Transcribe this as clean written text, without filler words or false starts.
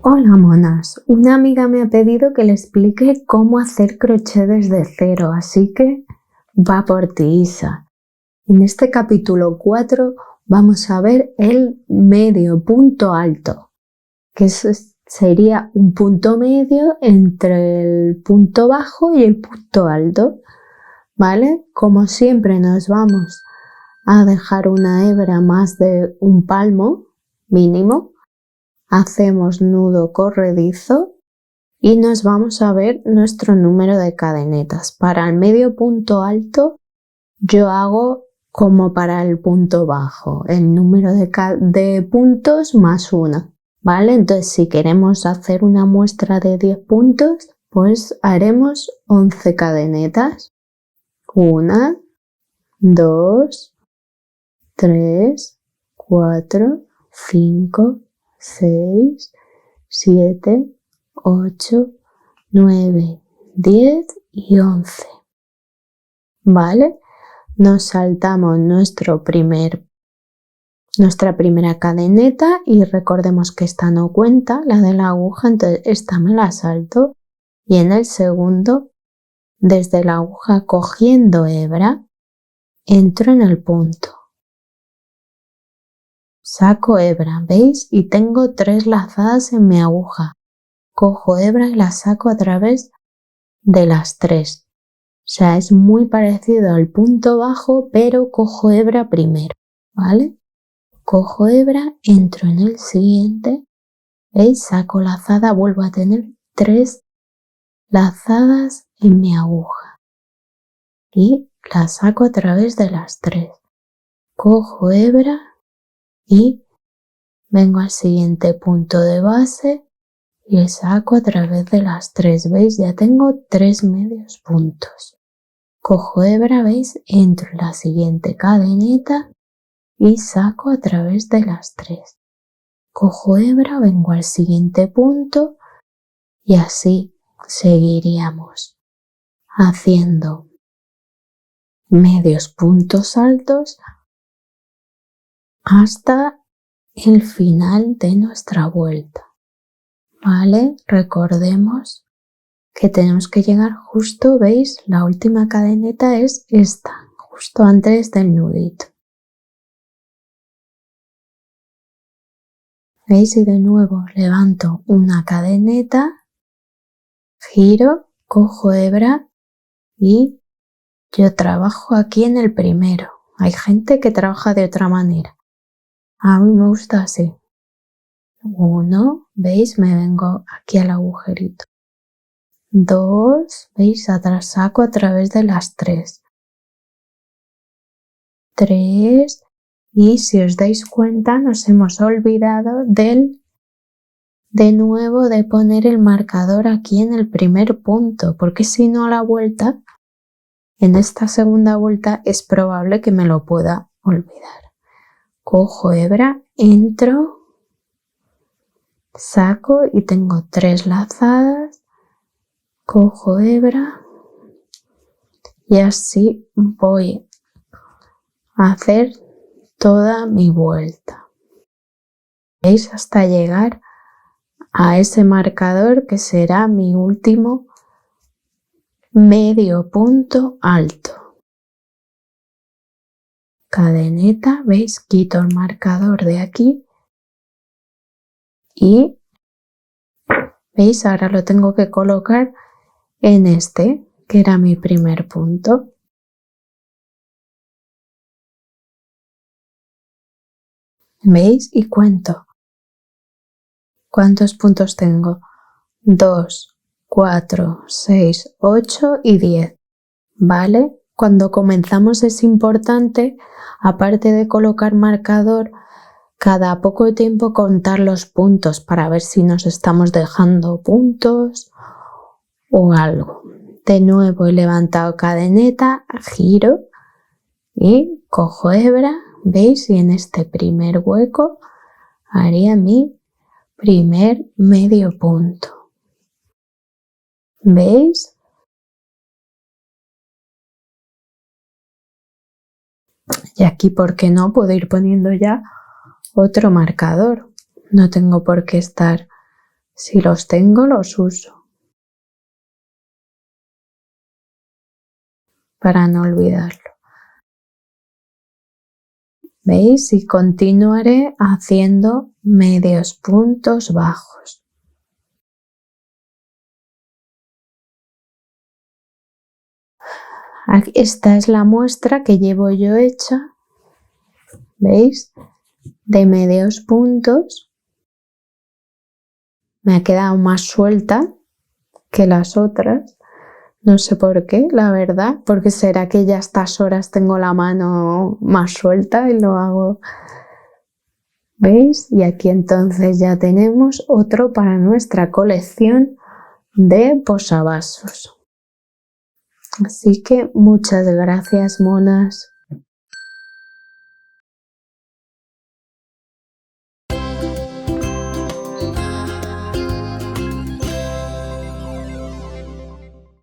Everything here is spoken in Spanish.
Hola monas, una amiga me ha pedido que le explique cómo hacer crochet desde cero, así que va por ti, Isa. En este capítulo 4 vamos a ver el medio punto alto, que sería un punto medio entre el punto bajo y el punto alto, ¿vale? Como siempre nos vamos a dejar una hebra más de un palmo mínimo. Hacemos nudo corredizo y nos vamos a ver nuestro número de cadenetas. Para el medio punto alto yo hago como para el punto bajo, el número de puntos más 1, ¿vale? Entonces si queremos hacer una muestra de 10 puntos, pues haremos 11 cadenetas. 1, 2, 3, 4, 5, 6, 7, 8, 9, 10 y 11. ¿Vale? Nos saltamos nuestra primera cadeneta y recordemos que esta no cuenta, la de la aguja, entonces esta me la salto y en el segundo, desde la aguja cogiendo hebra, entro en el punto. Saco hebra, ¿veis? Y tengo 3 lazadas en mi aguja. Cojo hebra y la saco a través de las 3. O sea, es muy parecido al punto bajo, pero cojo hebra primero, ¿vale? Cojo hebra, entro en el siguiente, ¿veis? Saco lazada, vuelvo a tener 3 lazadas en mi aguja. Y la saco a través de las 3. Cojo hebra y vengo al siguiente punto de base y saco a través de las 3, ¿veis? Ya tengo 3 medios puntos. Cojo hebra, ¿veis? Entro en la siguiente cadeneta y saco a través de las 3. Cojo hebra, vengo al siguiente punto y así seguiríamos haciendo medios puntos altos hasta el final de nuestra vuelta. ¿Vale? Recordemos que tenemos que llegar justo, ¿veis? La última cadeneta es esta, justo antes del nudito. ¿Veis? Y de nuevo levanto una cadeneta, giro, cojo hebra y yo trabajo aquí en el primero. Hay gente que trabaja de otra manera. A mí me gusta así. 1, ¿veis? Me vengo aquí al agujerito. 2, ¿veis? Atrás saco a través de las 3. 3 y si os dais cuenta nos hemos olvidado de nuevo de poner el marcador aquí en el primer punto, porque si no a la vuelta, en esta segunda vuelta es probable que me lo pueda olvidar. Cojo hebra, entro, saco y tengo 3 lazadas, cojo hebra y así voy a hacer toda mi vuelta. ¿Veis? Hasta llegar a ese marcador que será mi último medio punto alto. Cadeneta, ¿veis? Quito el marcador de aquí y ¿veis? Ahora lo tengo que colocar en este, que era mi primer punto. ¿Veis? Y cuento. ¿Cuántos puntos tengo? 2, 4, 6, 8 y 10. ¿Vale? Cuando comenzamos es importante, aparte de colocar marcador, cada poco tiempo contar los puntos para ver si nos estamos dejando puntos o algo. De nuevo he levantado cadeneta, giro y cojo hebra, ¿veis? Y en este primer hueco haría mi primer medio punto. ¿Veis? Y aquí, ¿por qué no? Puedo ir poniendo ya otro marcador. No tengo por qué estar Si los tengo, los uso. Para no olvidarlo. ¿Veis? Y continuaré haciendo medios puntos bajos. Esta es la muestra que llevo yo hecha, ¿veis? De medios puntos. Me ha quedado más suelta que las otras. No sé por qué, la verdad, porque será que ya a estas horas tengo la mano más suelta y lo hago. ¿Veis? Y aquí entonces ya tenemos otro para nuestra colección de posavasos. Así que muchas gracias, monas.